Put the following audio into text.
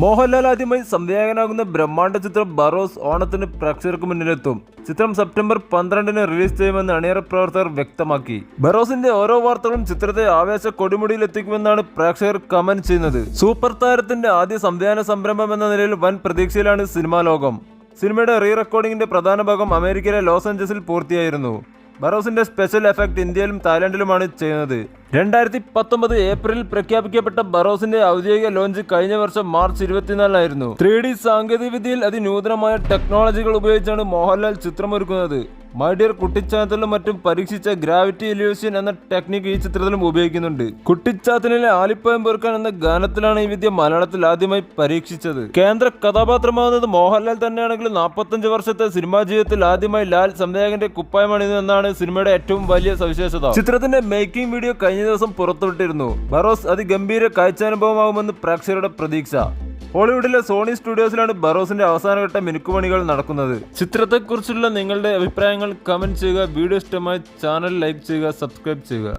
മോഹൻലാൽ ആദ്യമായി സംവിധായകനാകുന്ന ബ്രഹ്മാണ്ഡ ചിത്രം ബറോസ് ഓണത്തിന് പ്രേക്ഷകർക്ക് മുന്നിലെത്തും. ചിത്രം സെപ്റ്റംബർ 12-ന് റിലീസ് ചെയ്യുമെന്ന് അണിയറ പ്രവർത്തകർ വ്യക്തമാക്കി. ബറോസിന്റെ ഓരോ വാർത്തകളും ചിത്രത്തെ ആവേശ കൊടുമുടിയിൽ എത്തിക്കുമെന്നാണ് പ്രേക്ഷകർ കമന്റ് ചെയ്യുന്നത്. സൂപ്പർ താരത്തിന്റെ ആദ്യ സംവിധാന സംരംഭം എന്ന നിലയിൽ വൻ പ്രതീക്ഷയിലാണ് സിനിമാ ലോകം. സിനിമയുടെ റീ റെക്കോർഡിംഗിന്റെ പ്രധാന ഭാഗം അമേരിക്കയിലെ ലോസ് ആഞ്ചൽസിൽ പൂർത്തിയായിരുന്നു. ബറോസിന്റെ സ്പെഷ്യൽ എഫക്ട് ഇന്ത്യയിലും തായ്ലൻഡിലുമാണ് ചെയ്യുന്നത്. 2019 ഏപ്രിലിൽ പ്രഖ്യാപിക്കപ്പെട്ട ബറോസിന്റെ ഔദ്യോഗിക ലോഞ്ച് കഴിഞ്ഞ വർഷം മാർച്ച് 24-നായിരുന്നു. 3D സാങ്കേതിക വിദ്യയിൽ അതിനൂതനമായ ടെക്നോളജികൾ ഉപയോഗിച്ചാണ് മോഹൻലാൽ ചിത്രമൊരുക്കുന്നത്. മൈഡിയർ കുട്ടിച്ചാത്തലിലും മറ്റും പരീക്ഷിച്ച ഗ്രാവിറ്റി ഇല്യൂഷൻ എന്ന ടെക്നിക്ക് ഈ ചിത്രത്തിലും ഉപയോഗിക്കുന്നുണ്ട്. കുട്ടിച്ചാത്തലിലെ ആലിപ്പയം പെറുക്കാൻ എന്ന ഗാനത്തിലാണ് ഈ വിദ്യ മലയാളത്തിൽ ആദ്യമായി പരീക്ഷിച്ചത്. കേന്ദ്ര കഥാപാത്രമാകുന്നത് മോഹൻലാൽ തന്നെയാണെങ്കിലും 45 വർഷത്തെ സിനിമാ ജീവിതത്തിൽ ആദ്യമായി ലാൽ സംവിധായകന്റെ കുപ്പായമാണിതെന്നാണ് സിനിമയുടെ ഏറ്റവും വലിയ സവിശേഷത. ചിത്രത്തിന്റെ മേക്കിംഗ് വീഡിയോ കഴിഞ്ഞ ദിവസം പുറത്തുവിട്ടിരുന്നു. ബറോസ് അതിഗംഭീര കാഴ്ചാനുഭവമാകുമെന്ന് പ്രേക്ഷകരുടെ പ്രതീക്ഷ. ഹോളിവുഡിലെ സോണി സ്റ്റുഡിയോസിലാണ് ബറോസിന്റെ അവസാനഘട്ട മിനുക്കുപണികൾ നടക്കുന്നത്. ചിത്രത്തെക്കുറിച്ചുള്ള നിങ്ങളുടെ അഭിപ്രായങ്ങൾ കമന്റ് ചെയ്യുക. വീഡിയോ ഇഷ്ടമായി ചാനൽ ലൈക്ക് ചെയ്യുക, സബ്സ്ക്രൈബ് ചെയ്യുക.